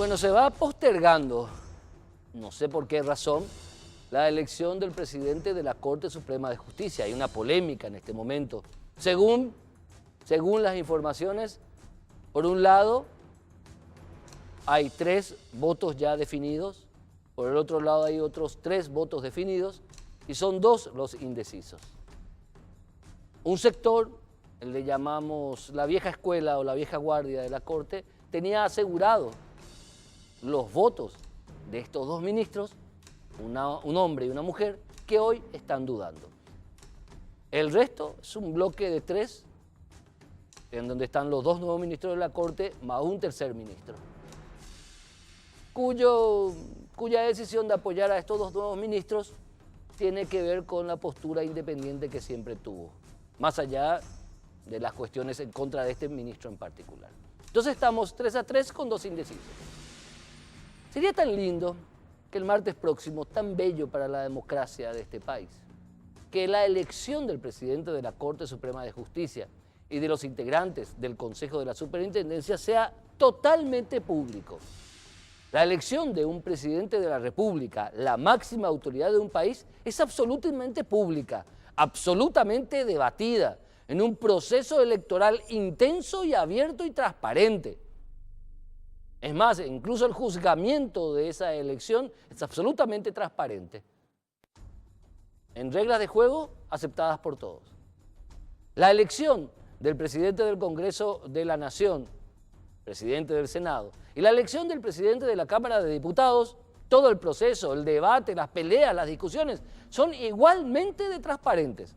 Bueno, se va postergando, no sé por qué razón, la elección del presidente de la Corte Suprema de Justicia. Hay una polémica en este momento. Según las informaciones, por un lado, hay 3 votos ya definidos, por el otro lado hay otros 3 votos definidos y son 2 los indecisos. Un sector, el le llamamos la vieja escuela o la vieja guardia de la Corte, tenía asegurado los votos de estos 2 ministros, un hombre y una mujer, que hoy están dudando. El resto es un bloque de 3, en donde están los 2 nuevos ministros de la Corte, más un tercer ministro, cuya decisión de apoyar a estos 2 nuevos ministros tiene que ver con la postura independiente que siempre tuvo, más allá de las cuestiones en contra de este ministro en particular. Entonces estamos 3-3 con 2 indecisos. Sería tan lindo que el martes próximo, tan bello para la democracia de este país, que la elección del presidente de la Corte Suprema de Justicia y de los integrantes del Consejo de la Superintendencia sea totalmente público. La elección de un presidente de la República, la máxima autoridad de un país, es absolutamente pública, absolutamente debatida, en un proceso electoral intenso y abierto y transparente. Es más, incluso el juzgamiento de esa elección es absolutamente transparente, en reglas de juego aceptadas por todos. La elección del presidente del Congreso de la Nación, presidente del Senado, y la elección del presidente de la Cámara de Diputados, todo el proceso, el debate, las peleas, las discusiones, son igualmente de transparentes.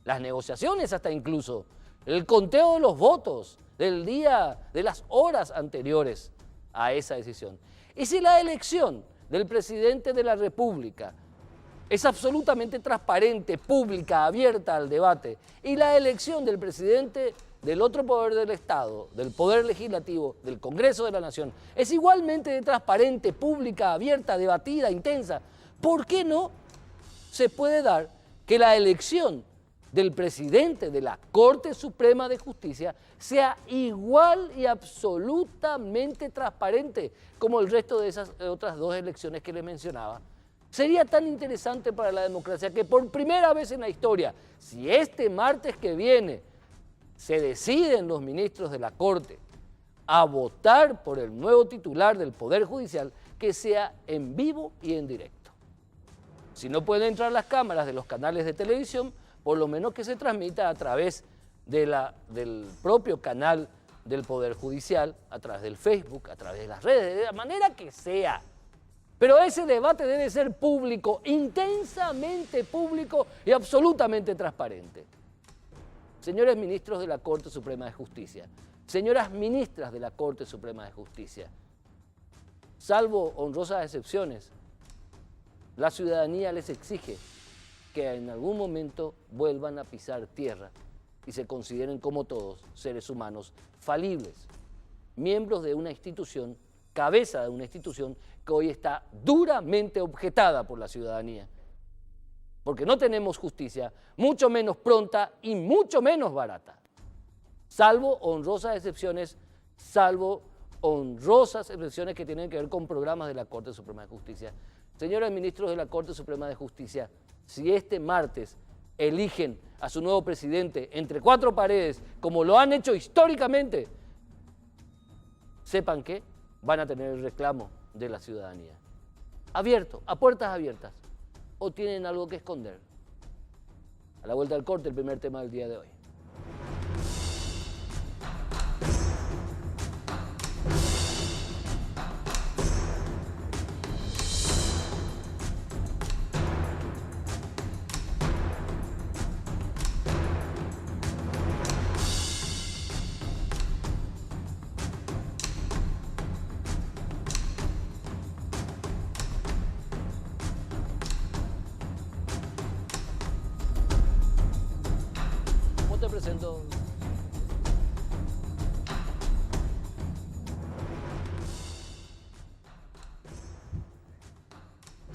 Las negociaciones hasta incluso, el conteo de los votos del día, de las horas anteriores a esa decisión. Y si la elección del presidente de la República es absolutamente transparente, pública, abierta al debate, y la elección del presidente del otro poder del Estado, del Poder Legislativo, del Congreso de la Nación, es igualmente transparente, pública, abierta, debatida, intensa, ¿por qué no se puede dar que la elección del presidente de la Corte Suprema de Justicia sea igual y absolutamente transparente como el resto de esas otras 2 elecciones que les mencionaba? Sería tan interesante para la democracia que por primera vez en la historia, si este martes que viene se deciden los ministros de la Corte a votar por el nuevo titular del Poder Judicial, que sea en vivo y en directo. Si no pueden entrar las cámaras de los canales de televisión, por lo menos que se transmita a través del propio canal del Poder Judicial, a través del Facebook, a través de las redes, de la manera que sea. Pero ese debate debe ser público, intensamente público y absolutamente transparente. Señores ministros de la Corte Suprema de Justicia, señoras ministras de la Corte Suprema de Justicia, salvo honrosas excepciones, la ciudadanía les exige que en algún momento vuelvan a pisar tierra y se consideren como todos seres humanos falibles, miembros de una institución, cabeza de una institución que hoy está duramente objetada por la ciudadanía. Porque no tenemos justicia, mucho menos pronta y mucho menos barata, salvo honrosas excepciones que tienen que ver con programas de la Corte Suprema de Justicia. Señores ministros de la Corte Suprema de Justicia, si este martes eligen a su nuevo presidente entre 4 paredes, como lo han hecho históricamente, sepan que van a tener el reclamo de la ciudadanía. Abierto, a puertas abiertas. ¿O tienen algo que esconder? A la vuelta del corte, el primer tema del día de hoy. Te presento.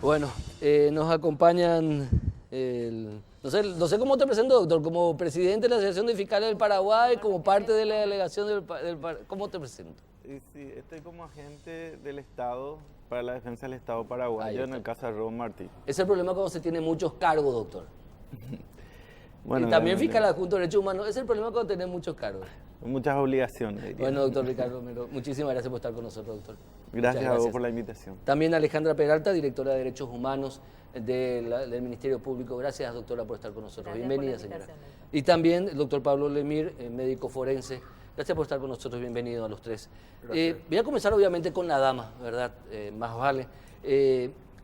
Bueno, nos acompañan, no sé cómo te presento, doctor, como presidente de la Asociación de Fiscales del Paraguay, como parte de la delegación ¿cómo te presento? Y sí, estoy como agente del Estado para la defensa del Estado Ahí paraguayo en está. el caso de Ron Martí. Es el problema cuando se tiene muchos cargos, doctor. Y Bueno, también fiscal realmente, adjunto de derechos humanos. Es el problema cuando tenés muchos cargos. muchas obligaciones, diría. Bueno, doctor Ricardo Romero, muchísimas gracias por estar con nosotros, doctor. Gracias Muchas a vos por la invitación. También Alejandra Peralta, directora de Derechos Humanos del Ministerio Público. Gracias, doctora, por estar con nosotros. Gracias Bienvenida, por la señora. invitación. Y también el doctor Pablo Lemir, médico forense. Gracias por estar con nosotros. Bienvenido a los tres. Voy a comenzar, obviamente, con la dama, ¿verdad? Más vale.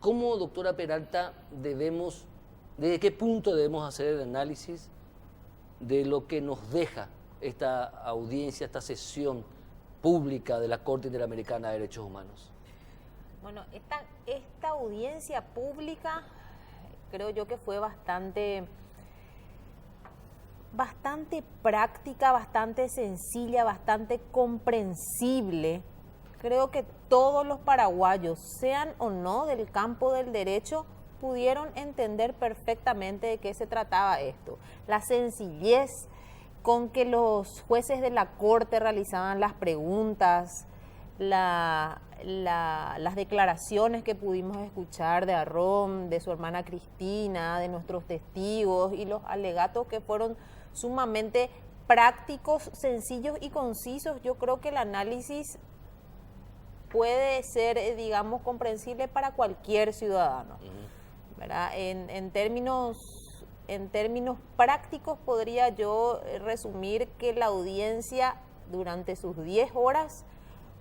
¿Cómo, doctora Peralta, desde qué punto debemos hacer el análisis de lo que nos deja esta audiencia, esta sesión pública de la Corte Interamericana de Derechos Humanos? Bueno, esta audiencia pública creo yo que fue bastante práctica, bastante sencilla, bastante comprensible. Creo que todos los paraguayos, sean o no del campo del derecho, pudieron entender perfectamente de qué se trataba esto. La sencillez con que los jueces de la Corte realizaban las preguntas, las declaraciones que pudimos escuchar de Arrón, de su hermana Cristina, de nuestros testigos y los alegatos que fueron sumamente prácticos, sencillos y concisos. Yo creo que el análisis puede ser, digamos, comprensible para cualquier ciudadano, ¿verdad? En términos prácticos podría yo resumir que la audiencia durante sus 10 horas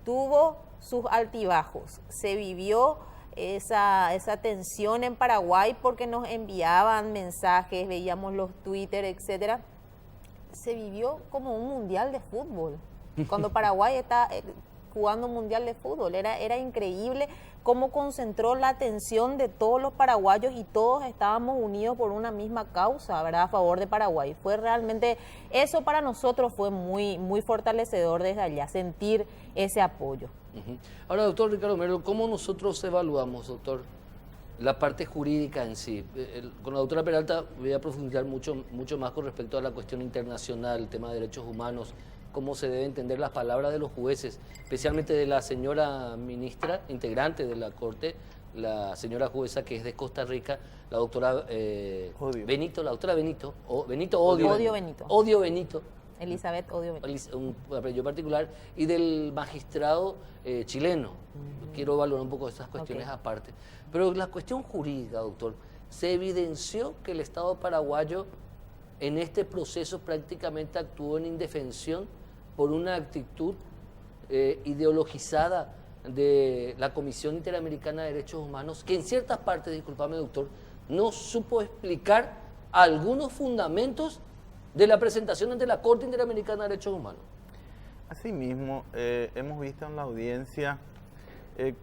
tuvo sus altibajos. Se vivió esa tensión en Paraguay porque nos enviaban mensajes, veíamos los Twitter, etcétera. Se vivió como un mundial de fútbol. Cuando Paraguay está jugando un mundial de fútbol, era increíble cómo concentró la atención de todos los paraguayos y todos estábamos unidos por una misma causa, ¿verdad?, a favor de Paraguay. Fue realmente, eso para nosotros fue muy, muy fortalecedor desde allá, sentir ese apoyo. Ahora, doctor Ricardo Romero, ¿cómo nosotros evaluamos, doctor, la parte jurídica en sí? Con la doctora Peralta voy a profundizar mucho más con respecto a la cuestión internacional, el tema de derechos humanos, cómo se deben entender las palabras de los jueces, especialmente de la señora ministra, integrante de la Corte, la señora jueza que es de Costa Rica, la doctora Benito, la doctora Benito, Odio Benito. Elizabeth Odio Benito. Un apellido particular, y del magistrado chileno. Quiero evaluar un poco estas cuestiones aparte. Pero la cuestión jurídica, doctor, se evidenció que el Estado paraguayo en este proceso prácticamente actuó en indefensión por una actitud ideologizada de la Comisión Interamericana de Derechos Humanos, que en ciertas partes, discúlpame, doctor, no supo explicar algunos fundamentos de la presentación ante la Corte Interamericana de Derechos Humanos. Asimismo, hemos visto en la audiencia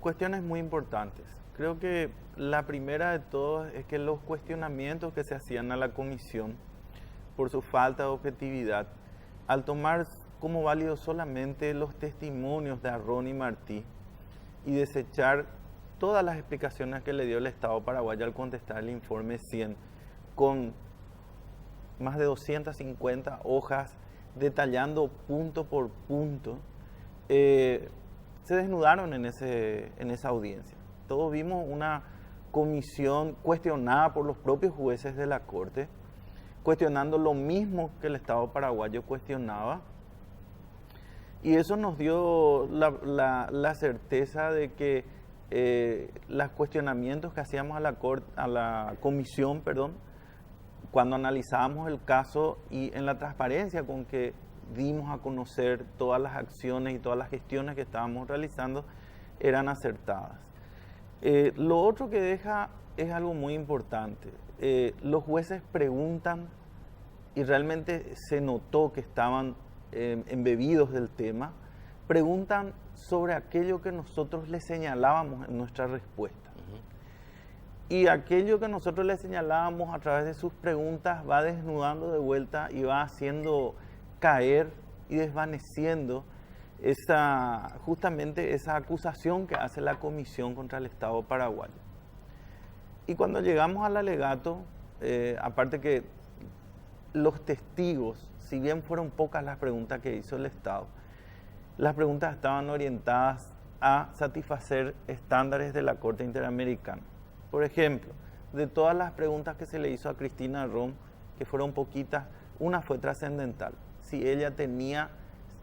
cuestiones muy importantes. Creo que la primera de todas es que los cuestionamientos que se hacían a la comisión por su falta de objetividad, al tomar como válido solamente los testimonios de Arrón y Martí y desechar todas las explicaciones que le dio el Estado paraguayo al contestar el informe 100 con más de 250 hojas detallando punto por punto, se desnudaron en esa audiencia. Todos vimos una comisión cuestionada por los propios jueces de la Corte, cuestionando lo mismo que el Estado paraguayo cuestionaba, y eso nos dio la certeza de que los cuestionamientos que hacíamos a la comisión, cuando analizábamos el caso y en la transparencia con que dimos a conocer todas las acciones y todas las gestiones que estábamos realizando, eran acertadas. Lo otro que deja es algo muy importante. Los jueces preguntan, y realmente se notó que estaban embebidos del tema, preguntan sobre aquello que nosotros les señalábamos en nuestra respuesta. Y aquello que nosotros les señalábamos a través de sus preguntas va desnudando de vuelta y va haciendo caer y desvaneciendo justamente esa acusación que hace la comisión contra el Estado paraguayo. Y cuando llegamos al alegato, aparte que los testigos, si bien fueron pocas las preguntas que hizo el Estado, las preguntas estaban orientadas a satisfacer estándares de la Corte Interamericana. Por ejemplo, de todas las preguntas que se le hizo a Cristina Rom, que fueron poquitas, una fue trascendental. Si ella tenía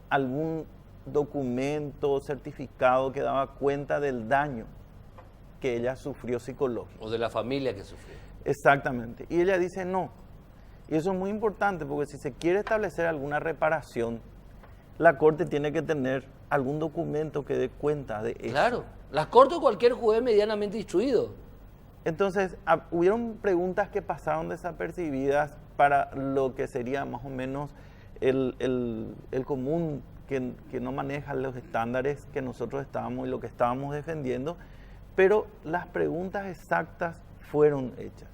algún documento o certificado que daba cuenta del daño que ella sufrió psicológico. O de la familia que sufrió. Exactamente. Y ella dice no. Y eso es muy importante porque si se quiere establecer alguna reparación, la Corte tiene que tener algún documento que dé cuenta de eso. Claro, la Corte o cualquier juez medianamente instruido. Entonces, hubieron preguntas que pasaron desapercibidas para lo que sería más o menos el común que no maneja los estándares que nosotros estábamos y lo que estábamos defendiendo, pero las preguntas exactas fueron hechas.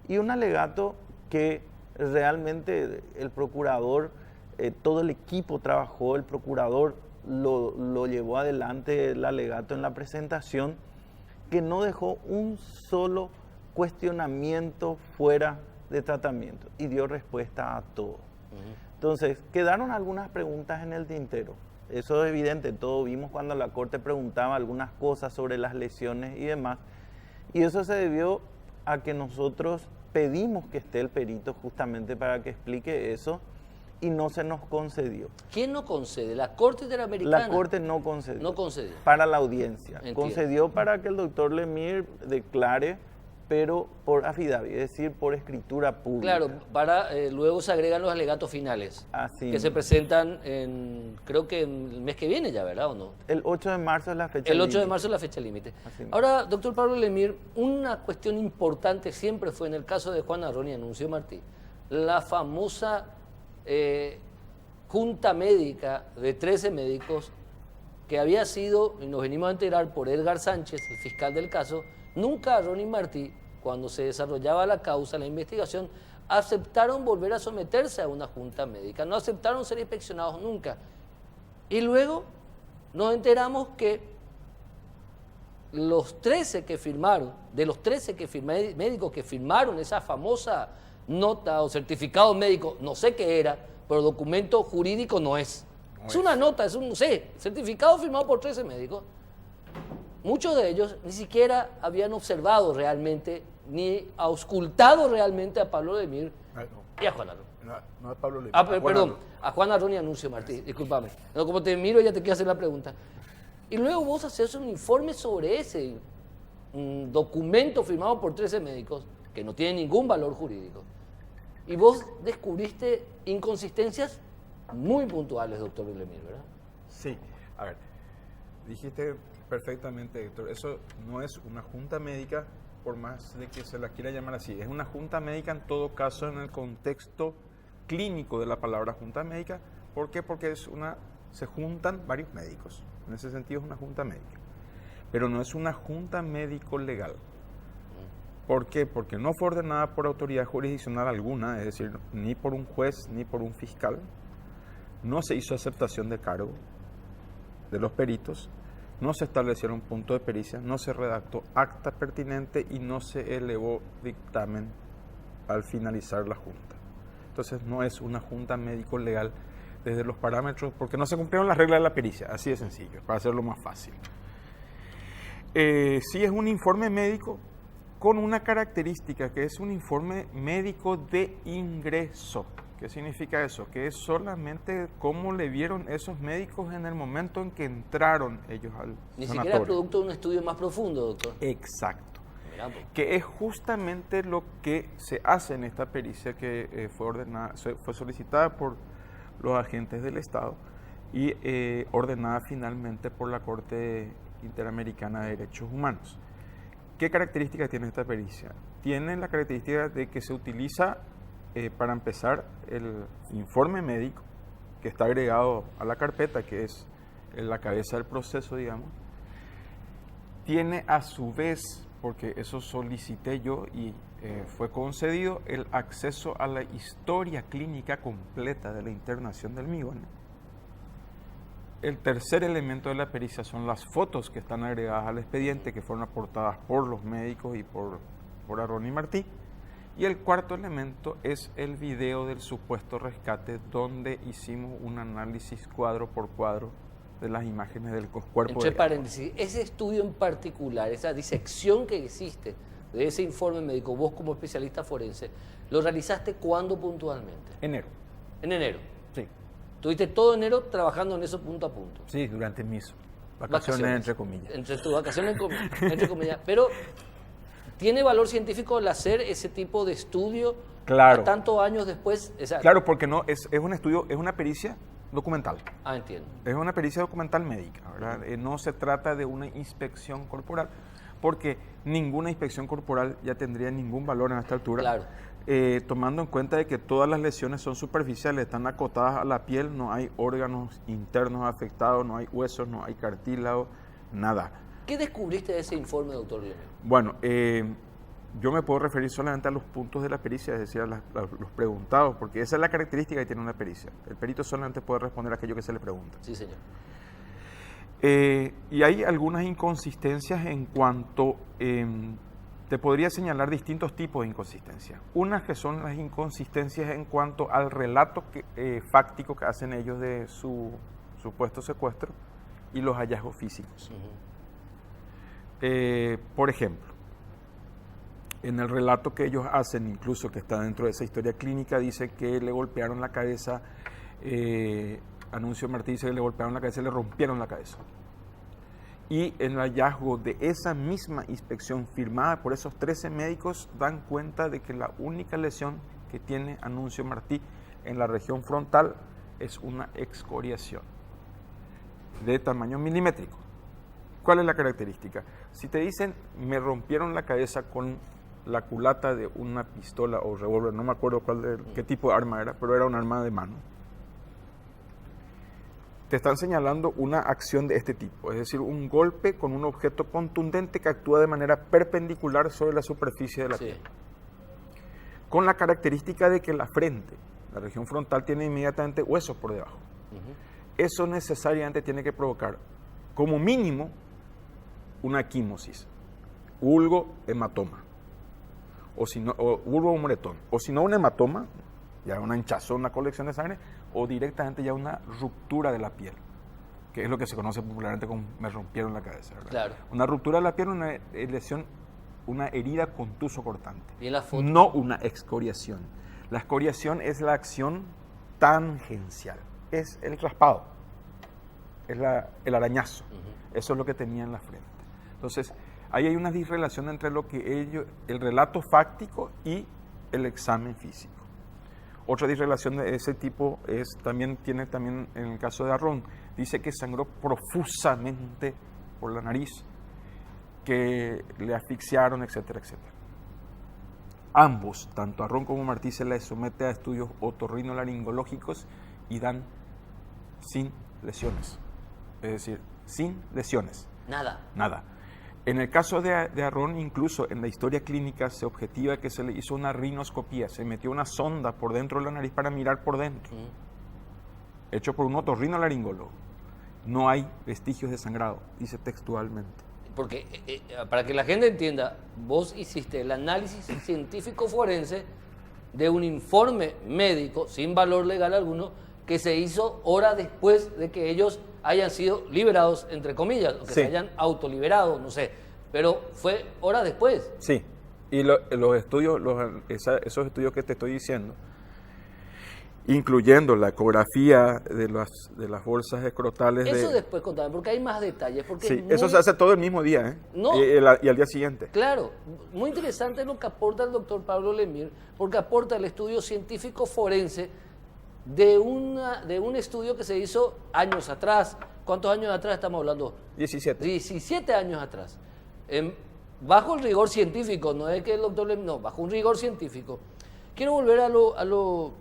Y un alegato que realmente el procurador, todo el equipo trabajó, el procurador lo llevó adelante el alegato en la presentación, que no dejó un solo cuestionamiento fuera de tratamiento y dio respuesta a todo. Entonces, quedaron algunas preguntas en el tintero. Eso es evidente, todos vimos cuando la Corte preguntaba algunas cosas sobre las lesiones y demás. Y eso se debió a que nosotros pedimos que esté el perito justamente para que explique eso y no se nos concedió. ¿Quién no concede? ¿La Corte Interamericana? La Corte no concedió. No concedió. Para la audiencia. Entiendo. Concedió para que el doctor Lemire declare, pero por affidavit, es decir, por escritura pública. Claro, para luego se agregan los alegatos finales. Así que se mismo. presentan creo que en el mes que viene ya, ¿verdad o no? El 8 de marzo es la fecha El 8 de límite. marzo es la fecha límite. Así mismo. Ahora, doctor Pablo Lemire, una cuestión importante siempre fue en el caso de Juan Arrón y Anuncio Martí, la famosa junta médica de 13 médicos que había sido, y nos venimos a enterar por Edgar Sánchez, el fiscal del caso, nunca Arrón y Martí, cuando se desarrollaba la causa, la investigación, aceptaron volver a someterse a una junta médica, no aceptaron ser inspeccionados nunca. Y luego nos enteramos que los 13 que firmaron, de los 13 médicos que firmaron esa famosa nota o certificado médico, no sé qué era, pero documento jurídico no es. Es una nota, es un, no sé, certificado firmado por 13 médicos. Muchos de ellos ni siquiera habían observado realmente, ni auscultado realmente a Pablo Lemire y a Juan Arrón. No es Pablo Lemire. Perdón, a Juan Arrón y Anuncio Martí, discúlpame. No, como te miro, ya te quiero hacer la pregunta. Y luego vos haces un informe sobre ese documento firmado por 13 médicos, que no tiene ningún valor jurídico. Y vos descubriste inconsistencias muy puntuales, doctor Lemire, ¿verdad? Sí, a ver, dijiste perfectamente, Héctor, eso no es una junta médica, por más de que se la quiera llamar así, es una junta médica en todo caso en el contexto clínico de la palabra junta médica. ¿Por qué? Porque se juntan varios médicos, en ese sentido es una junta médica, pero no es una junta médico legal. ¿Por qué? Porque no fue ordenada por autoridad jurisdiccional alguna, es decir, ni por un juez ni por un fiscal, no se hizo aceptación de cargo de los peritos, no se establecieron puntos de pericia, no se redactó acta pertinente y no se elevó dictamen al finalizar la junta. Entonces no es una junta médico legal desde los parámetros, porque no se cumplieron las reglas de la pericia, así de sencillo, para hacerlo más fácil. Sí es un informe médico con una característica que es un informe médico de ingreso. ¿Qué significa eso? Que es solamente cómo le vieron esos médicos en el momento en que entraron ellos al Ni sanatorio. siquiera es producto de un estudio más profundo, doctor. Exacto. Mirá, pues. Que es justamente lo que se hace en esta pericia que fue solicitada por los agentes del Estado y ordenada finalmente por la Corte Interamericana de Derechos Humanos. ¿Qué características tiene esta pericia? Tiene la característica de que se utiliza, para empezar, el informe médico que está agregado a la carpeta, que es la cabeza del proceso, digamos. Tiene a su vez, porque eso solicité yo y fue concedido, el acceso a la historia clínica completa de la internación del MIGON. El tercer elemento de la pericia son las fotos que están agregadas al expediente, que fueron aportadas por los médicos y por Arrón y Martí. Y el cuarto elemento es el video del supuesto rescate, donde hicimos un análisis cuadro por cuadro de las imágenes del cuerpo. Entre paréntesis, ese estudio en particular, esa disección que hiciste de ese informe médico, vos como especialista forense, ¿lo realizaste cuándo puntualmente? Enero. En enero. Sí. Tuviste todo enero trabajando en eso punto a punto. Sí, durante mis vacaciones entre comillas. Entre tus vacaciones, entre comillas. Pero, ¿tiene valor científico el hacer ese tipo de estudio Claro. tantos años después? Claro, porque no es un estudio, es una pericia documental. Ah, entiendo. Es una pericia documental médica, ¿verdad? No se trata de una inspección corporal, porque ninguna inspección corporal ya tendría ningún valor en esta altura. Claro. Tomando en cuenta de que todas las lesiones son superficiales, están acotadas a la piel, no hay órganos internos afectados, no hay huesos, no hay cartílago, nada. ¿Qué descubriste de ese informe, doctor Lemir? Bueno, yo me puedo referir solamente a los puntos de la pericia, es decir, a los preguntados, porque esa es la característica que tiene una pericia. El perito solamente puede responder a aquello que se le pregunta. Sí, señor. Y hay algunas inconsistencias en cuanto, te podría señalar distintos tipos de inconsistencias. Unas que son las inconsistencias en cuanto al relato fáctico que hacen ellos de su supuesto secuestro y los hallazgos físicos. Por ejemplo, en el relato que ellos hacen, incluso que está dentro de esa historia clínica, dice que le golpearon la cabeza, Anuncio Martí dice que le golpearon la cabeza y le rompieron la cabeza. Y en el hallazgo de esa misma inspección firmada por esos 13 médicos, dan cuenta de que la única lesión que tiene Anuncio Martí en la región frontal es una excoriación de tamaño milimétrico. ¿Cuál es la característica? Si te dicen, me rompieron la cabeza con la culata de una pistola o revólver, no me acuerdo qué tipo de arma era, pero era un arma de mano, te están señalando una acción de este tipo, es decir, un golpe con un objeto contundente que actúa de manera perpendicular sobre la superficie de la piel. Con la característica de que la frente, la región frontal, tiene inmediatamente huesos por debajo. Eso necesariamente tiene que provocar, como mínimo, una equimosis, vulgo hematoma, o si no, o vulgo moretón, o si no un hematoma, ya una hinchazón, una colección de sangre, o directamente ya una ruptura de la piel, que es lo que se conoce popularmente como me rompieron la cabeza, ¿verdad? Claro. Una ruptura de la piel, una lesión, una herida contuso cortante. ¿Y en la foto? No una excoriación. La excoriación es la acción tangencial, es el raspado, es el arañazo. Eso es lo que tenía en la frente. Entonces, ahí hay una disrelación entre lo que el relato fáctico y el examen físico. Otra disrelación de ese tipo tiene también en el caso de Arrón, dice que sangró profusamente por la nariz, que le asfixiaron, etcétera, etcétera. Ambos, tanto Arrón como Martí, se les somete a estudios otorrinolaringológicos y dan sin lesiones, es decir, sin lesiones. Nada. En el caso de Arrón, incluso en la historia clínica se objetiva que se le hizo una rinoscopía, se metió una sonda por dentro de la nariz para mirar por dentro, hecho por un otorrinolaringólogo. No hay vestigios de sangrado, dice textualmente. Porque, para que la gente entienda, vos hiciste el análisis científico forense de un informe médico, sin valor legal alguno, que se hizo horas después de que ellos hayan sido liberados, entre comillas, o que se hayan autoliberado, no sé, pero fue horas después. Sí, y los estudios, esos estudios que te estoy diciendo, incluyendo la ecografía de las bolsas escrotales. Eso después contame, porque hay más detalles. Porque sí, eso se hace todo el mismo día, ¿eh? No, y al día siguiente. Claro, muy interesante lo que aporta el doctor Pablo Lemir, porque aporta el estudio científico forense de un estudio que se hizo años atrás. ¿Cuántos años atrás estamos hablando? 17. 17 años atrás. Bajo el rigor científico, no es que el doctor Lemir, no, bajo un rigor científico. Quiero volver a lo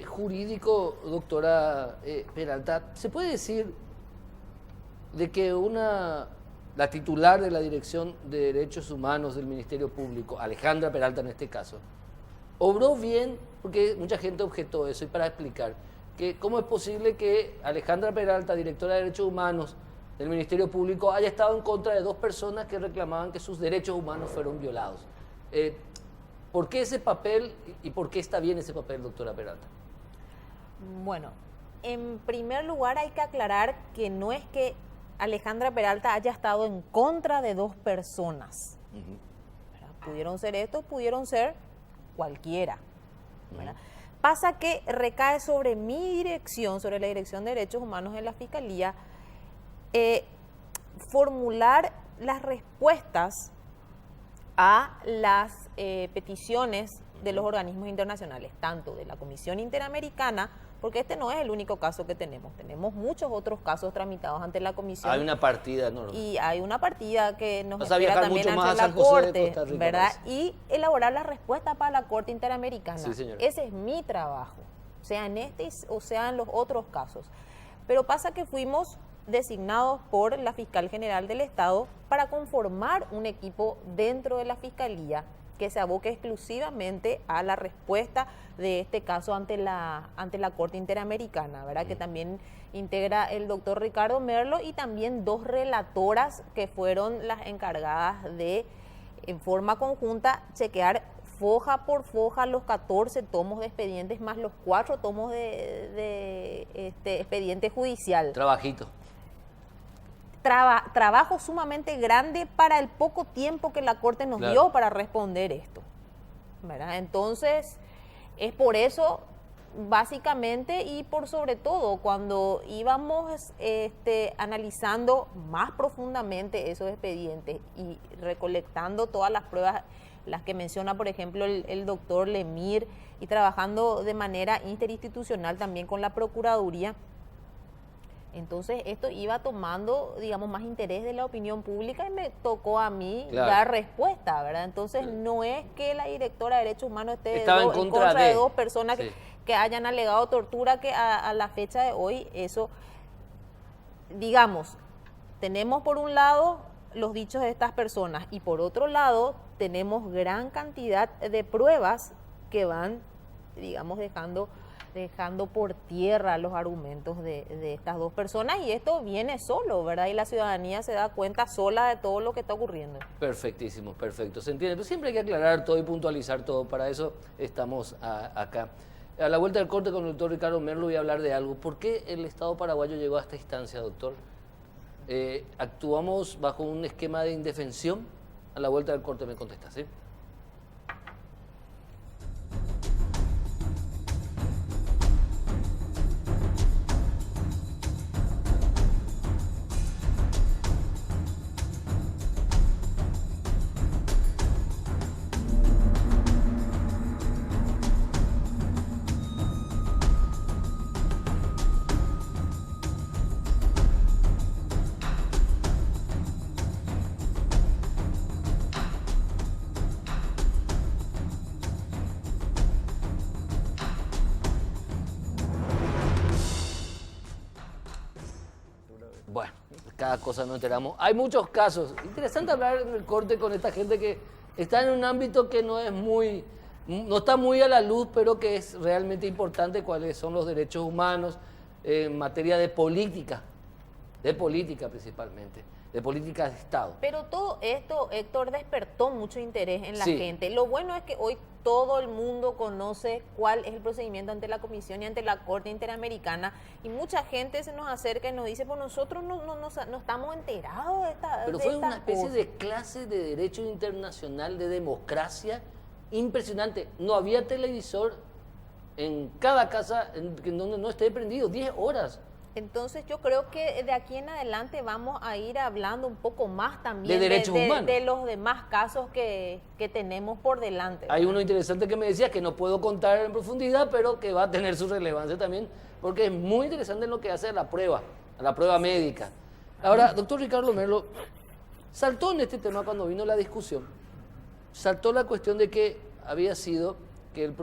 jurídico, doctora Peralta. ¿Se puede decir de que la titular de la Dirección de Derechos Humanos del Ministerio Público, Alejandra Peralta en este caso, obró bien? Porque mucha gente objetó eso, y para explicar que cómo es posible que Alejandra Peralta, directora de Derechos Humanos del Ministerio Público, haya estado en contra de dos personas que reclamaban que sus derechos humanos fueron violados. ¿Por qué ese papel y por qué está bien ese papel, doctora Peralta? Bueno, En primer lugar hay que aclarar que no es que Alejandra Peralta haya estado en contra de dos personas. ¿Verdad? Pudieron ser estos, pudieron ser cualquiera. ¿Verdad? Pasa que recae sobre mi dirección, sobre la Dirección de Derechos Humanos de la Fiscalía, formular las respuestas a las peticiones de los organismos internacionales, tanto de la Comisión Interamericana, porque este no es el único caso que tenemos muchos otros casos tramitados ante la Comisión. Hay una partida enorme. Y hay una partida que nos Vas a espera viajar también mucho más ante a la San José de Corte, Costa Rica, ¿verdad? parece. Y elaborar la respuesta para la Corte Interamericana. Sí, señora. Ese es mi trabajo, sea en este o sea en los otros casos. Pero pasa que fuimos designados por la Fiscal General del Estado para conformar un equipo dentro de la Fiscalía que se aboque exclusivamente a la respuesta de este caso ante la Corte Interamericana, ¿verdad? Que también integra el doctor Ricardo Merlo y también dos relatoras que fueron las encargadas de, en forma conjunta, chequear foja por foja los 14 tomos de expedientes más los 4 tomos de expediente judicial. Trabajito. Trabajo sumamente grande para el poco tiempo que la Corte nos dio para responder esto, ¿verdad? Entonces, es por eso, básicamente, y por sobre todo, cuando íbamos analizando más profundamente esos expedientes y recolectando todas las pruebas, las que menciona, por ejemplo, el doctor Lemir, y trabajando de manera interinstitucional también con la Procuraduría, entonces esto iba tomando, digamos, más interés de la opinión pública y me tocó a mí dar respuesta, ¿verdad? Entonces no es que la directora de Derechos Humanos esté en contra de dos personas que hayan alegado tortura, que a la fecha de hoy eso, digamos, tenemos por un lado los dichos de estas personas y por otro lado tenemos gran cantidad de pruebas que van, digamos, dejando por tierra los argumentos de estas dos personas, y esto viene solo, ¿verdad? Y la ciudadanía se da cuenta sola de todo lo que está ocurriendo. Perfectísimo, perfecto, se entiende. Pero siempre hay que aclarar todo y puntualizar todo, para eso estamos acá. A la vuelta del corte con el doctor Ricardo Merlo voy a hablar de algo. ¿Por qué el Estado paraguayo llegó a esta instancia, doctor? ¿Actuamos bajo un esquema de indefensión? A la vuelta del corte me contesta, ¿sí? Bueno, cada cosa nos enteramos. Hay muchos casos. Interesante hablar en el corte con esta gente que está en un ámbito que no está muy a la luz, pero que es realmente importante, cuáles son los derechos humanos en materia de política principalmente, de política de Estado. Pero todo esto, Héctor, despertó mucho interés en la gente. Lo bueno es que hoy todo el mundo conoce cuál es el procedimiento ante la Comisión y ante la Corte Interamericana, y mucha gente se nos acerca y nos dice, pues nosotros no estamos enterados de esta Pero de fue esta una especie cosa. de clase de derecho internacional, de democracia impresionante. No había televisor en cada casa en donde no esté prendido, 10 horas. Entonces yo creo que de aquí en adelante vamos a ir hablando un poco más también de derechos humanos, de los demás casos que tenemos por delante. Hay uno interesante que me decía que no puedo contar en profundidad, pero que va a tener su relevancia también, porque es muy interesante en lo que hace a la prueba médica. Ahora, doctor Ricardo Merlo, saltó en este tema cuando vino la discusión, saltó la cuestión de que había sido que el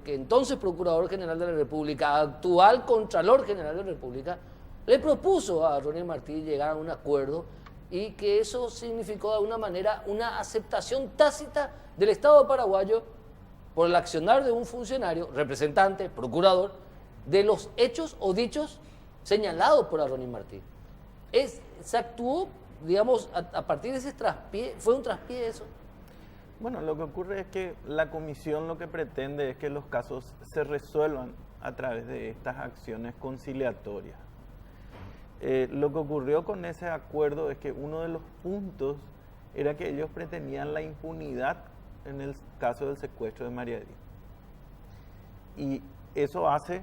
que entonces Procurador General de la República, actual Contralor General de la República, le propuso a Ronnie Martí llegar a un acuerdo, y que eso significó de alguna manera una aceptación tácita del Estado paraguayo por el accionar de un funcionario, representante, procurador, de los hechos o dichos señalados por Ronnie Martí. Se actuó, digamos, a partir de ese traspié, ¿fue un traspié eso? Bueno, lo que ocurre es que la comisión lo que pretende es que los casos se resuelvan a través de estas acciones conciliatorias. Lo que ocurrió con ese acuerdo es que uno de los puntos era que ellos pretendían la impunidad en el caso del secuestro de María Edith. Y eso hace,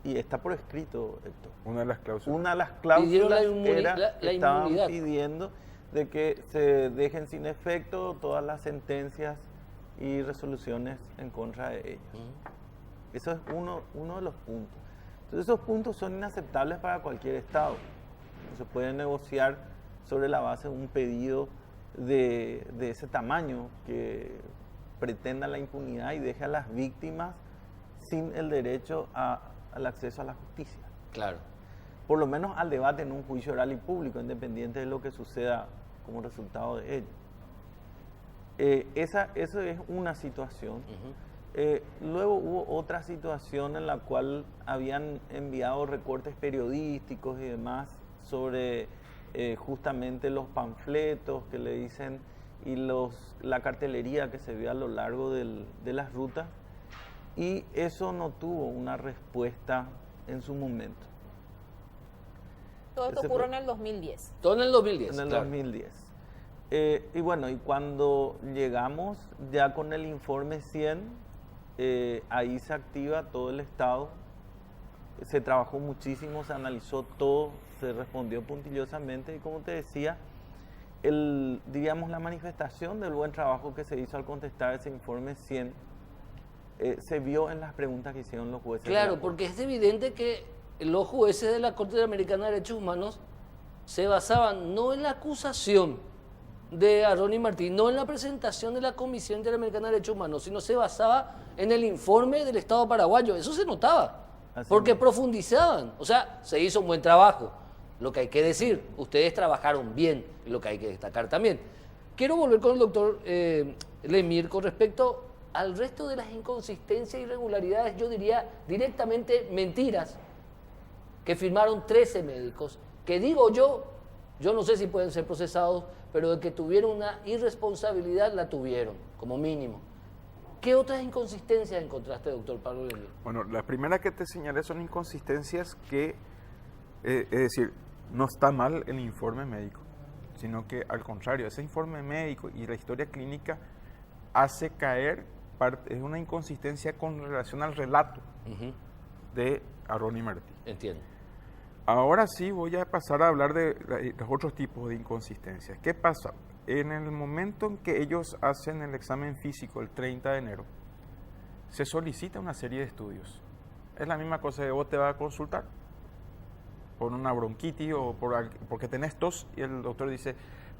y está por escrito, Héctor, Una de las cláusulas. una de las Pidieron cláusulas era la estaban inmunidad. pidiendo de que se dejen sin efecto todas las sentencias y resoluciones en contra de ellos. Eso es uno de los puntos. Entonces esos puntos son inaceptables para cualquier Estado. No se puede negociar sobre la base de un pedido de ese tamaño que pretenda la impunidad y deje a las víctimas sin el derecho al acceso a la justicia. Claro. Por lo menos al debate en un juicio oral y público, independiente de lo que suceda como resultado de ello. Eso es una situación. Luego hubo otra situación en la cual habían enviado recortes periodísticos y demás sobre justamente los panfletos que le dicen y la cartelería que se vio a lo largo de las rutas, y eso no tuvo una respuesta en su momento. Todo esto Ese ocurrió fue- en el 2010. Todo en el 2010. En el claro. 2010. Y bueno, y cuando llegamos ya con el informe 100, ahí se activa todo el Estado, se trabajó muchísimo, se analizó todo, se respondió puntillosamente y como te decía, diríamos la manifestación del buen trabajo que se hizo al contestar ese informe 100 se vio en las preguntas que hicieron los jueces. de la Claro, Corte. porque es evidente que los jueces de la Corte Interamericana de Derechos Humanos se basaban no en la acusación de Aroni Martín, no en la presentación de la Comisión Interamericana de Derechos Humanos, sino se basaba en el informe del Estado paraguayo. Eso se notaba, Así porque mismo. profundizaban. O sea, se hizo un buen trabajo. Lo que hay que decir, ustedes trabajaron bien, lo que hay que destacar también. Quiero volver con el doctor Lemir con respecto al resto de las inconsistencias e irregularidades, yo diría directamente mentiras, que firmaron 13 médicos, que digo yo no sé si pueden ser procesados, pero de que tuvieron una irresponsabilidad la tuvieron, como mínimo. ¿Qué otras inconsistencias encontraste, doctor Pablo Lemir? Bueno, la primera que te señalé son inconsistencias que, es decir, no está mal el informe médico, sino que al contrario, ese informe médico y la historia clínica hace caer, es una inconsistencia con relación al relato de Aroni Martí. Entiendo. Ahora sí voy a pasar a hablar de los otros tipos de inconsistencias. ¿Qué pasa? En el momento en que ellos hacen el examen físico el 30 de enero, se solicita una serie de estudios. Es la misma cosa que vos te vas a consultar por una bronquitis o porque tenés tos y el doctor dice,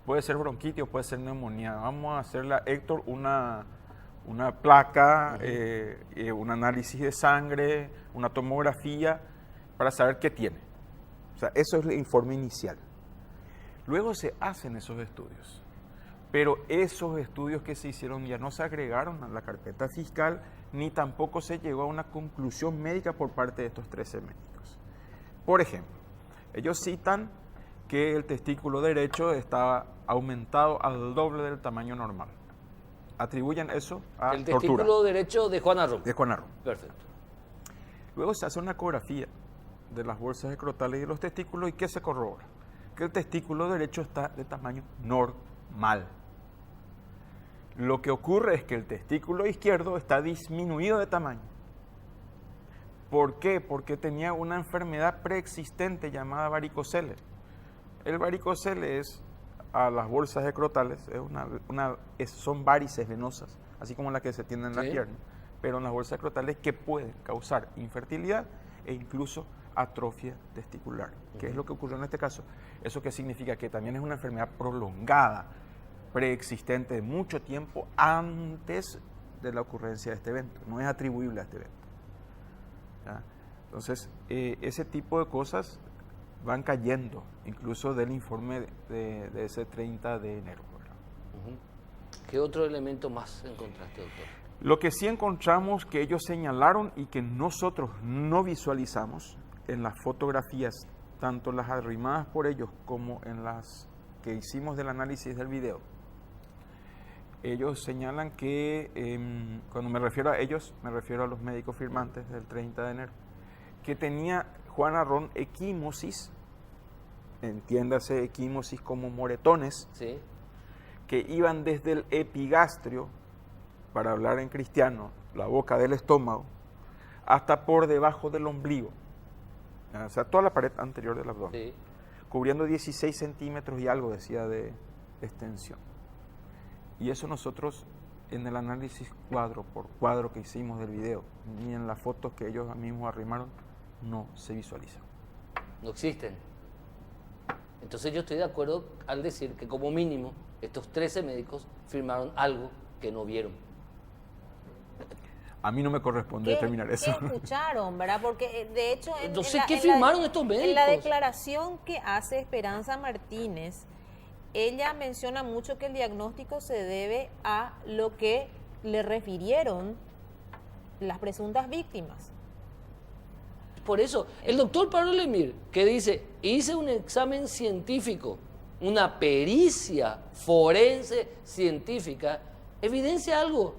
puede ser bronquitis o puede ser neumonía. Vamos a hacerle a Héctor una placa, un análisis de sangre, una tomografía para saber qué tiene. O sea, eso es el informe inicial. Luego se hacen esos estudios, pero esos estudios que se hicieron ya no se agregaron a la carpeta fiscal, ni tampoco se llegó a una conclusión médica por parte de estos 13 médicos. Por ejemplo, ellos citan que el testículo derecho estaba aumentado al doble del tamaño normal. Atribuyen eso a El tortura testículo derecho de Juan Arro. de Juan Arro. Perfecto. Luego se hace una ecografía de las bolsas escrotales y de los testículos, y ¿qué se corrobora? Que el testículo derecho está de tamaño normal. Lo que ocurre es que el testículo izquierdo está disminuido de tamaño. ¿Por qué? Porque tenía una enfermedad preexistente llamada varicocele. El varicocele es, a las bolsas escrotales, son varices venosas, así como las que se tienen en la Sí. pierna, pero en las bolsas escrotales que pueden causar infertilidad e incluso atrofia testicular. ¿Qué es lo que ocurrió en este caso? Eso que significa que también es una enfermedad prolongada, preexistente de mucho tiempo antes de la ocurrencia de este evento, no es atribuible a este evento. ¿Ya? Entonces, ese tipo de cosas van cayendo, incluso del informe de ese 30 de enero. ¿Verdad? ¿Qué otro elemento más encontraste, doctor? Lo que sí encontramos que ellos señalaron y que nosotros no visualizamos en las fotografías, tanto las arrimadas por ellos como en las que hicimos del análisis del video, ellos señalan que, cuando me refiero a ellos, me refiero a los médicos firmantes del 30 de enero, que tenía Juana Ron equimosis, entiéndase equimosis como moretones, Sí. que iban desde el epigastrio, para hablar en cristiano, la boca del estómago, hasta por debajo del ombligo, o sea, toda la pared anterior del abdomen, Sí. cubriendo 16 centímetros y algo, decía, de extensión. Y eso nosotros, en el análisis cuadro por cuadro que hicimos del video, ni en las fotos que ellos mismos arrimaron, no se visualiza. No existen. Entonces yo estoy de acuerdo al decir que como mínimo estos 13 médicos firmaron algo que no vieron. A mí no me corresponde determinar eso. ¿Qué escucharon, verdad? Porque de hecho... No sé qué firmaron estos médicos. En la declaración que hace Esperanza Martínez, ella menciona mucho que el diagnóstico se debe a lo que le refirieron las presuntas víctimas. Por eso, el doctor Pablo Lemir, que dice, hice un examen científico, una pericia forense científica, evidencia algo.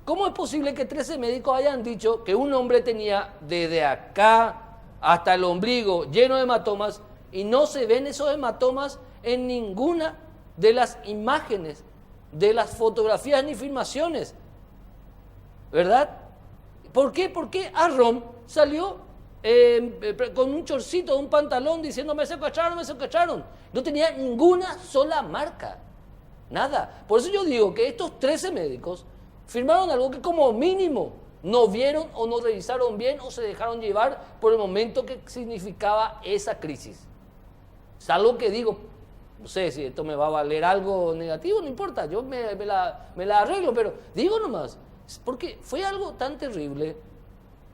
¿Cómo es posible que 13 médicos hayan dicho que un hombre tenía desde acá hasta el ombligo lleno de hematomas y no se ven esos hematomas en ninguna de las imágenes, de las fotografías ni filmaciones? ¿Verdad? ¿Por qué? Porque Arrom salió con un chorcito, un pantalón, diciendo me secuestraron, me secuestraron. No tenía ninguna sola marca, nada. Por eso yo digo que estos 13 médicos firmaron algo que como mínimo no vieron o no revisaron bien o se dejaron llevar por el momento que significaba esa crisis. Es algo que digo, no sé si esto me va a valer algo negativo, no importa, yo me la arreglo, pero digo nomás, porque fue algo tan terrible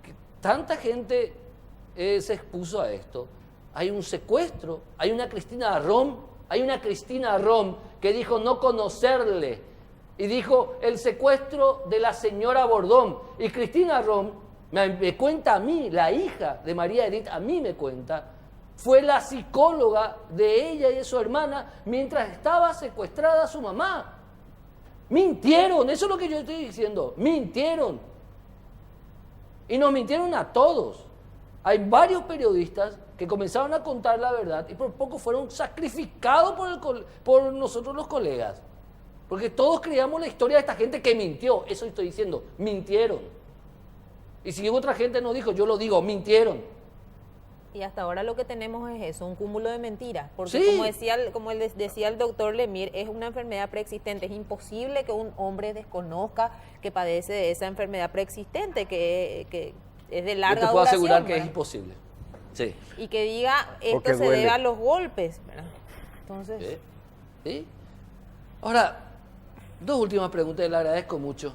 que tanta gente se expuso a esto. Hay un secuestro, hay una Cristina Rom que dijo no conocerle y dijo el secuestro de la señora Bordón. Y Cristina Rom me cuenta a mí, la hija de María Edith, a mí me cuenta, fue la psicóloga de ella y de su hermana mientras estaba secuestrada su mamá. Mintieron, eso es lo que yo estoy diciendo, mintieron. Y nos mintieron a todos. Hay varios periodistas que comenzaron a contar la verdad y por poco fueron sacrificados por nosotros los colegas. Porque todos creíamos la historia de esta gente que mintió. Eso estoy diciendo, mintieron. Y si otra gente no dijo, yo lo digo, mintieron. Y hasta ahora lo que tenemos es eso, un cúmulo de mentiras. Porque Sí. como decía el doctor Lemir, es una enfermedad preexistente. Es imposible que un hombre desconozca que padece de esa enfermedad preexistente, que es de larga Yo te puedo duración, asegurar que es ¿verdad? imposible. Sí. Y que diga, esto Porque se duele. debe a los golpes, ¿verdad? Entonces... ¿Sí? ¿Sí? Ahora, dos últimas preguntas, le agradezco mucho,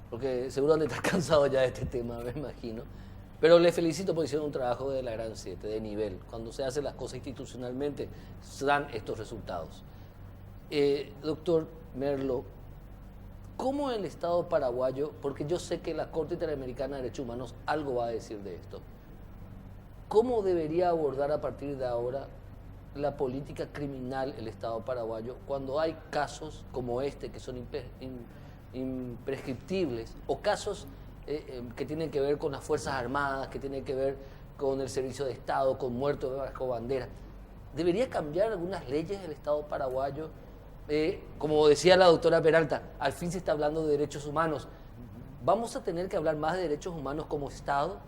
porque seguro han de estar cansados ya de este tema, me imagino. Pero le felicito porque hicieron un trabajo de la Gran 7, de nivel. Cuando se hacen las cosas institucionalmente, se dan estos resultados. Doctor Merlo, ¿cómo el Estado paraguayo, porque yo sé que la Corte Interamericana de Derechos Humanos algo va a decir de esto, cómo debería abordar a partir de ahora la política criminal el Estado paraguayo cuando hay casos como este que son imprescriptibles o casos que tienen que ver con las Fuerzas Armadas, que tienen que ver con el servicio de Estado, con muertos bajo bandera? ¿Debería cambiar algunas leyes del Estado paraguayo? Como decía la doctora Peralta, al fin se está hablando de derechos humanos. ¿Vamos a tener que hablar más de derechos humanos como Estado?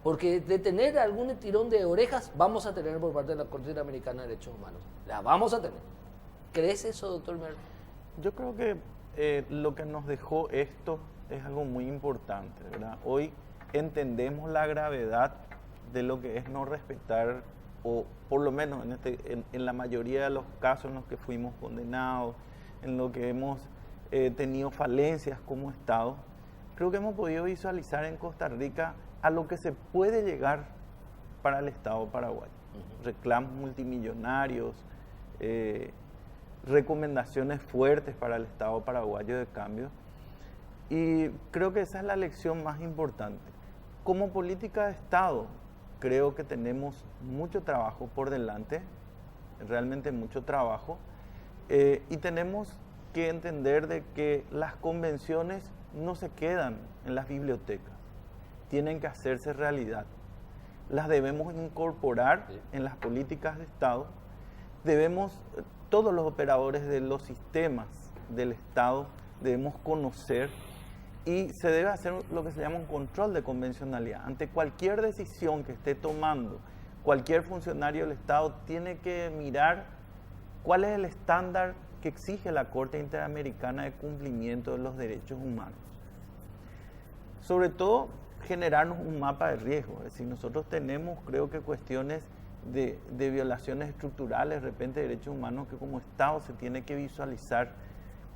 Porque de tener algún tirón de orejas, vamos a tener por parte de la Corte Interamericana de Derechos Humanos. La vamos a tener. ¿Crees eso, doctor Merlo? Yo creo que lo que nos dejó esto es algo muy importante, ¿verdad? Hoy entendemos la gravedad de lo que es no respetar, o por lo menos en la mayoría de los casos en los que fuimos condenados, en lo que hemos tenido falencias como Estado. Creo que hemos podido visualizar en Costa Rica a lo que se puede llegar para el Estado paraguayo. Reclamos multimillonarios, recomendaciones fuertes para el Estado paraguayo de cambio. Y creo que esa es la lección más importante. Como política de Estado, creo que tenemos mucho trabajo por delante, realmente mucho trabajo, y tenemos que entender de que las convenciones no se quedan en las bibliotecas, tienen que hacerse realidad. Las debemos incorporar en las políticas de Estado. Todos los operadores de los sistemas del Estado debemos conocer y se debe hacer lo que se llama un control de convencionalidad. Ante cualquier decisión que esté tomando cualquier funcionario del Estado, tiene que mirar cuál es el estándar que exige la Corte Interamericana de Cumplimiento de los Derechos Humanos. Sobre todo, generarnos un mapa de riesgo. Es decir, nosotros tenemos, creo que, cuestiones de violaciones estructurales, de repente, de derechos humanos, que como Estado se tiene que visualizar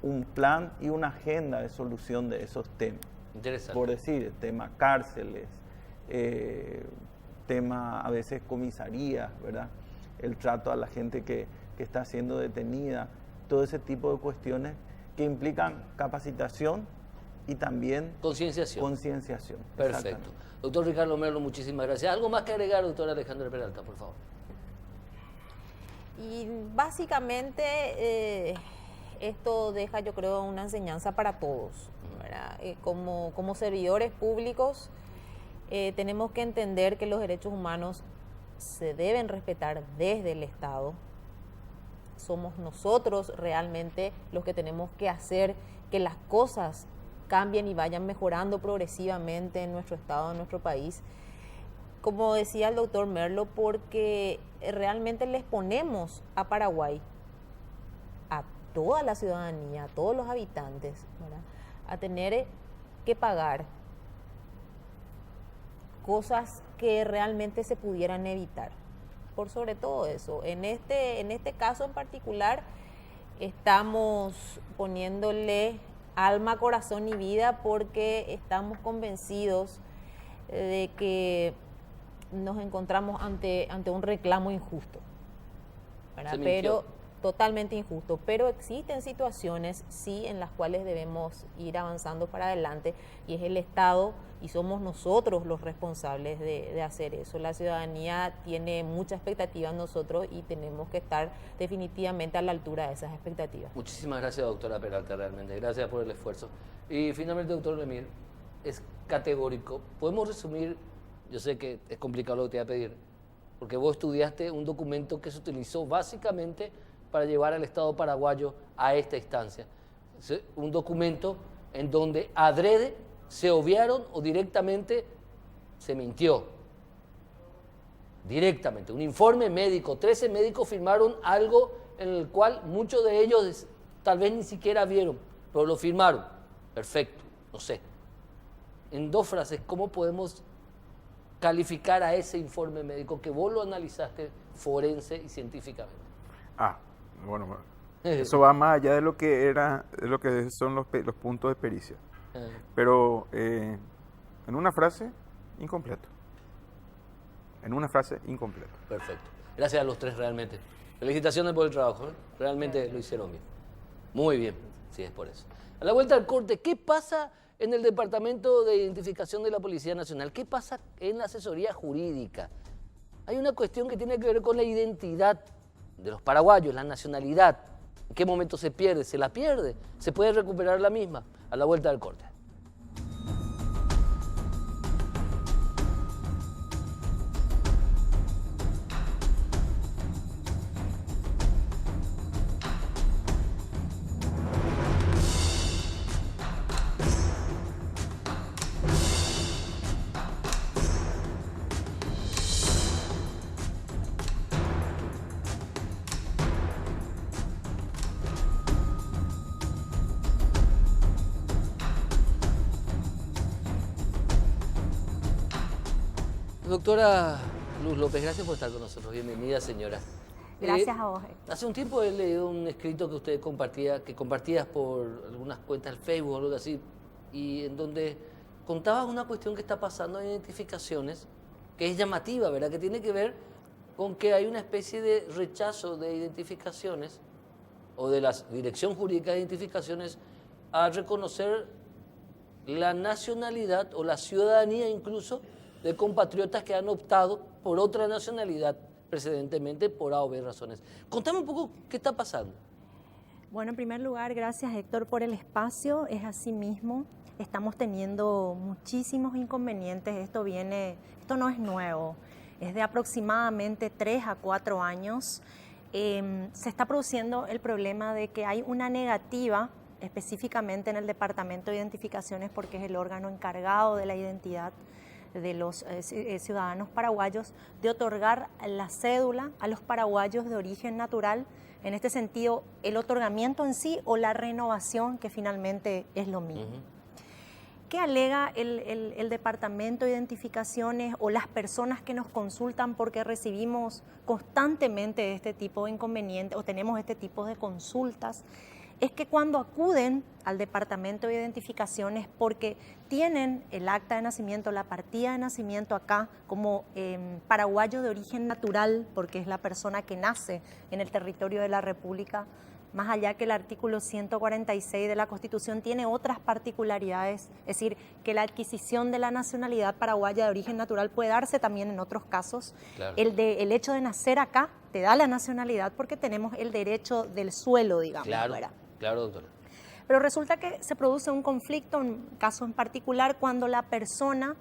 un plan y una agenda de solución de esos temas. Interesante. Por decir, el tema cárceles, tema a veces comisarías, ¿verdad? El trato a la gente que está siendo detenida, todo ese tipo de cuestiones que implican capacitación y también concienciación. Perfecto. Doctor Ricardo Merlo, muchísimas gracias. ¿Algo más que agregar, doctora Alejandra Peralta, por favor? Y básicamente esto deja, yo creo, una enseñanza para todos, ¿verdad? Como servidores públicos tenemos que entender que los derechos humanos se deben respetar desde el Estado. Somos nosotros realmente los que tenemos que hacer que las cosas cambien y vayan mejorando progresivamente en nuestro Estado, en nuestro país. Como decía el doctor Merlo, porque realmente les ponemos a Paraguay, a toda la ciudadanía, a todos los habitantes, ¿verdad?, a tener que pagar cosas que realmente se pudieran evitar. Por sobre todo eso, en este caso en particular, estamos poniéndole alma, corazón y vida porque estamos convencidos de que nos encontramos ante un reclamo injusto, ¿verdad? Pero totalmente injusto, pero existen situaciones sí en las cuales debemos ir avanzando para adelante y es el Estado y somos nosotros los responsables de hacer eso. La ciudadanía tiene mucha expectativa en nosotros y tenemos que estar definitivamente a la altura de esas expectativas. Muchísimas gracias, doctora Peralta, realmente. Gracias por el esfuerzo. Y finalmente, doctor Lemir, es categórico. Podemos resumir, yo sé que es complicado lo que te voy a pedir, porque vos estudiaste un documento que se utilizó básicamente para llevar al Estado paraguayo a esta instancia. Un documento en donde adrede se obviaron o directamente se mintió. Directamente. Un informe médico, 13 médicos firmaron algo en el cual muchos de ellos tal vez ni siquiera vieron, pero lo firmaron. Perfecto, no sé. En 2 frases, ¿cómo podemos calificar a ese informe médico que vos lo analizaste forense y científicamente? Bueno, eso va más allá de lo que son los puntos de pericia. Pero en una frase, incompleto. En una frase, incompleto. Perfecto. Gracias a los 3 realmente. Felicitaciones por el trabajo, ¿eh? Realmente lo hicieron bien. Muy bien, sí, es por eso. A la vuelta al corte, ¿qué pasa en el Departamento de Identificación de la Policía Nacional? ¿Qué pasa en la asesoría jurídica? Hay una cuestión que tiene que ver con la identidad de los paraguayos, la nacionalidad. ¿En qué momento se pierde? ¿Se la pierde? ¿Se puede recuperar la misma? A la vuelta del corte. Doctora Luz López, gracias por estar con nosotros. Bienvenida, señora. Gracias a vos. Hace un tiempo he leído un escrito que usted compartías por algunas cuentas del Facebook o algo así, y en donde contabas una cuestión que está pasando en identificaciones, que es llamativa, ¿verdad? Que tiene que ver con que hay una especie de rechazo de identificaciones o de la Dirección Jurídica de Identificaciones a reconocer la nacionalidad o la ciudadanía incluso de compatriotas que han optado por otra nacionalidad precedentemente por A o B razones. Contame un poco qué está pasando. Bueno, en primer lugar, gracias Héctor por el espacio. Es así mismo. Estamos teniendo muchísimos inconvenientes. Esto no es nuevo. Es de aproximadamente 3 a 4 años. Se está produciendo el problema de que hay una negativa, específicamente en el Departamento de Identificaciones, porque es el órgano encargado de la identidad de los ciudadanos paraguayos, de otorgar la cédula a los paraguayos de origen natural. En este sentido, el otorgamiento en sí o la renovación, que finalmente es lo mismo. ¿Qué alega el Departamento de Identificaciones o las personas que nos consultan, porque recibimos constantemente este tipo de inconvenientes o tenemos este tipo de consultas? Es que cuando acuden al Departamento de Identificaciones porque tienen el acta de nacimiento, la partida de nacimiento acá como paraguayo de origen natural, porque es la persona que nace en el territorio de la República, más allá que el artículo 146 de la Constitución tiene otras particularidades, es decir, que la adquisición de la nacionalidad paraguaya de origen natural puede darse también en otros casos. Claro. El hecho de nacer acá te da la nacionalidad porque tenemos el derecho del suelo, digamos. Claro, ¿verdad? Claro, doctora. Pero resulta que se produce un conflicto, un caso en particular, cuando la persona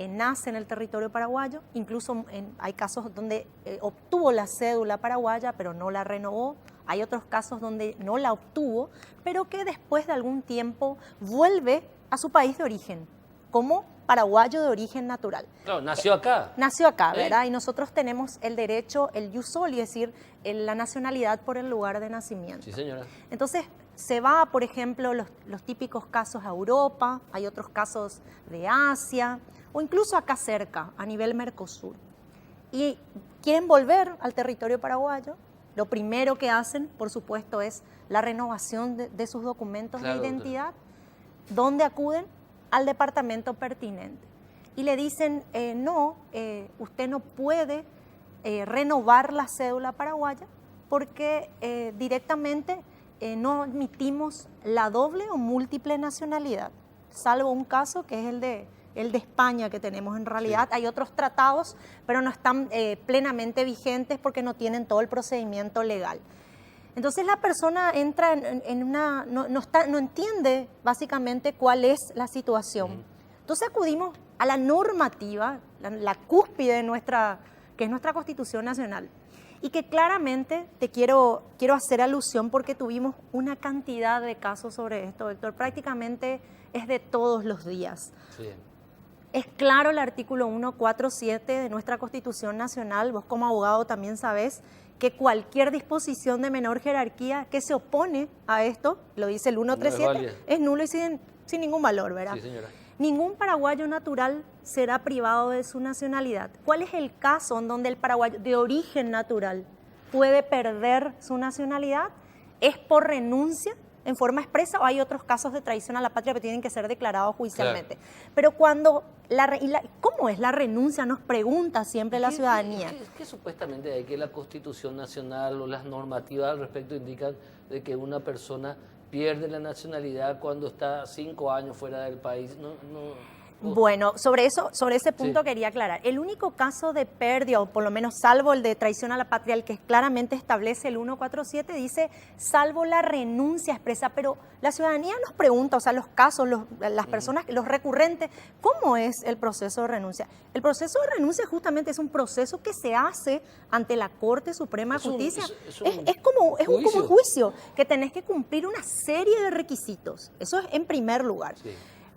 nace en el territorio paraguayo, incluso hay casos donde obtuvo la cédula paraguaya pero no la renovó, hay otros casos donde no la obtuvo, pero que después de algún tiempo vuelve a su país de origen, como paraguayo de origen natural. Claro, nació acá. Nació acá, ¿verdad? Y nosotros tenemos el derecho, el jus soli, es decir, la nacionalidad por el lugar de nacimiento. Sí, señora. Entonces, se va, por ejemplo, los típicos casos a Europa, hay otros casos de Asia, o incluso acá cerca, a nivel Mercosur. Y quieren volver al territorio paraguayo. Lo primero que hacen, por supuesto, es la renovación de sus documentos de identidad. ¿Dónde acuden? Al departamento pertinente. Y le dicen, no, usted no puede renovar la cédula paraguaya porque directamente no admitimos la doble o múltiple nacionalidad, salvo un caso que es el de España que tenemos en realidad. Sí. Hay otros tratados, pero no están plenamente vigentes porque no tienen todo el procedimiento legal. Entonces la persona entra no entiende básicamente cuál es la situación. Entonces acudimos a la normativa, la cúspide de que es nuestra Constitución Nacional, y que claramente te quiero hacer alusión porque tuvimos una cantidad de casos sobre esto, Héctor, prácticamente es de todos los días. Sí. Es claro el artículo 147 de nuestra Constitución Nacional, vos como abogado también sabés que cualquier disposición de menor jerarquía que se opone a esto, lo dice el 137, es nulo y sin ningún valor, ¿verdad? Sí, señora. Ningún paraguayo natural será privado de su nacionalidad. ¿Cuál es el caso en donde el paraguayo de origen natural puede perder su nacionalidad? ¿Es por renuncia en forma expresa o hay otros casos de traición a la patria que tienen que ser declarados judicialmente? Claro. Pero cuando ¿cómo es la renuncia? Nos pregunta siempre la ciudadanía. ¿Qué supuestamente hay que la Constitución Nacional o las normativas al respecto indican de que una persona pierde la nacionalidad cuando está 5 años fuera del país? Bueno, sobre ese punto quería aclarar. El único caso de pérdida, o por lo menos salvo el de traición a la patria, el que claramente establece el 147, dice salvo la renuncia expresa, pero la ciudadanía nos pregunta, o sea, los casos, las personas, los recurrentes, ¿cómo es el proceso de renuncia? El proceso de renuncia justamente es un proceso que se hace ante la Corte Suprema de Justicia. Es como un juicio, que tenés que cumplir una serie de requisitos. Eso es en primer lugar. Sí.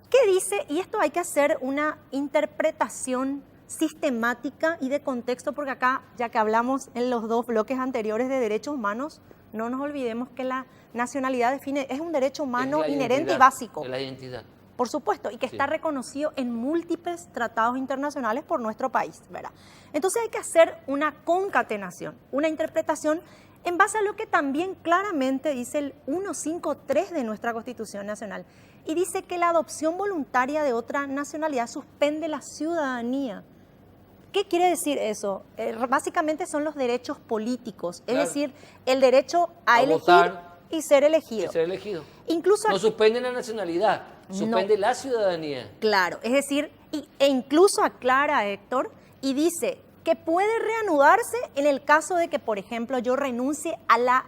¿Qué dice? Y esto hay que hacer una interpretación sistemática y de contexto, porque acá, ya que hablamos en los 2 bloques anteriores de derechos humanos, no nos olvidemos que la nacionalidad es un derecho humano inherente y básico. Es la identidad. Por supuesto, y que está reconocido en múltiples tratados internacionales por nuestro país, ¿verdad? Entonces hay que hacer una concatenación, una interpretación en base a lo que también claramente dice el 153 de nuestra Constitución Nacional. Y dice que la adopción voluntaria de otra nacionalidad suspende la ciudadanía. ¿Qué quiere decir eso? Básicamente son los derechos políticos, es decir, el derecho a elegir votar y ser elegido. Incluso no suspende la nacionalidad, suspende la ciudadanía. Claro, es decir, e incluso aclara, Héctor, y dice que puede reanudarse en el caso de que, por ejemplo, yo renuncie a la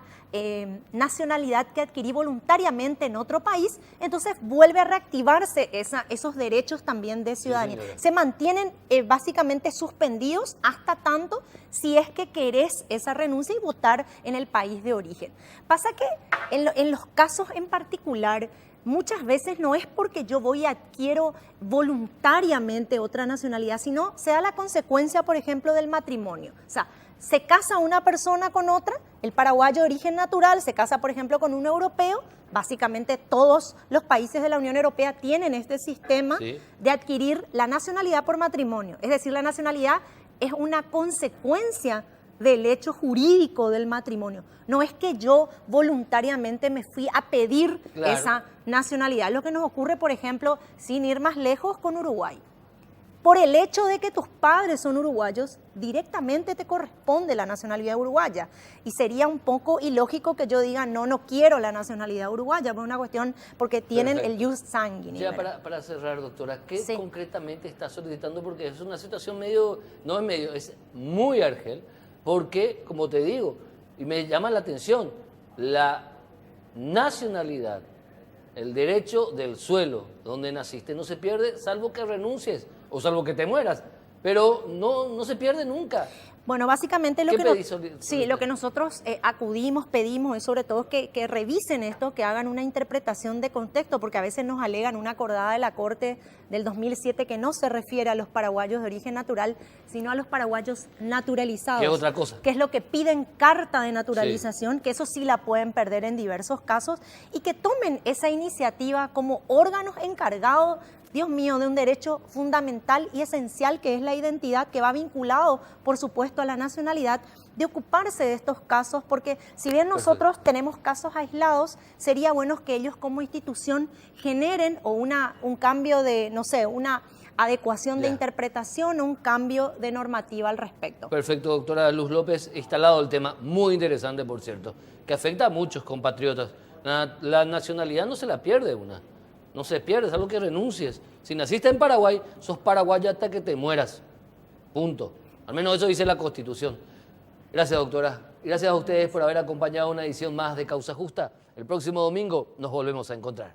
nacionalidad que adquirí voluntariamente en otro país, entonces vuelve a reactivarse esos derechos también de ciudadanía. señora. Se mantienen básicamente suspendidos hasta tanto si es que querés esa renuncia y votar en el país de origen. Pasa que en los casos en particular, muchas veces no es porque yo voy y adquiero voluntariamente otra nacionalidad, sino se da la consecuencia, por ejemplo, del matrimonio. O sea, se casa una persona con otra, el paraguayo de origen natural se casa, por ejemplo, con un europeo. Básicamente todos los países de la Unión Europea tienen este sistema Sí. de adquirir la nacionalidad por matrimonio. Es decir, la nacionalidad es una consecuencia del hecho jurídico del matrimonio. No es que yo voluntariamente me fui a pedir Claro. esa nacionalidad. Lo que nos ocurre, por ejemplo, sin ir más lejos, con Uruguay. Por el hecho de que tus padres son uruguayos, directamente te corresponde la nacionalidad uruguaya. Y sería un poco ilógico que yo diga, no quiero la nacionalidad uruguaya, por una cuestión, porque tienen Perfecto. el jus sanguinis. Ya ¿verdad? para cerrar, doctora, ¿qué Sí. concretamente está solicitando? Porque es una situación medio, no es medio, es muy argel, porque, como te digo, y me llama la atención, la nacionalidad, el derecho del suelo donde naciste no se pierde salvo que renuncies o salvo que te mueras, pero no se pierde nunca. Bueno, básicamente lo ¿Qué que, pedís sí, lo que nosotros pedimos es sobre todo que revisen esto, que hagan una interpretación de contexto, porque a veces nos alegan una acordada de la Corte del 2007 que no se refiere a los paraguayos de origen natural, sino a los paraguayos naturalizados. Que es otra cosa. Que es lo que piden carta de naturalización, que eso sí la pueden perder en diversos casos, y que tomen esa iniciativa como órganos encargados, Dios mío, de un derecho fundamental y esencial que es la identidad, que va vinculado, por supuesto, a la nacionalidad, de ocuparse de estos casos, porque si bien nosotros tenemos casos aislados, sería bueno que ellos como institución generen un cambio de, no sé, una adecuación de Ya. interpretación o un cambio de normativa al respecto. Perfecto, doctora Luz López, instalado el tema, muy interesante, por cierto, que afecta a muchos compatriotas. La nacionalidad no se la pierde una. No se pierde, es algo que renuncies. Si naciste en Paraguay, sos paraguayo hasta que te mueras. Punto. Al menos eso dice la Constitución. Gracias, doctora. Gracias a ustedes por haber acompañado una edición más de Causa Justa. El próximo domingo nos volvemos a encontrar.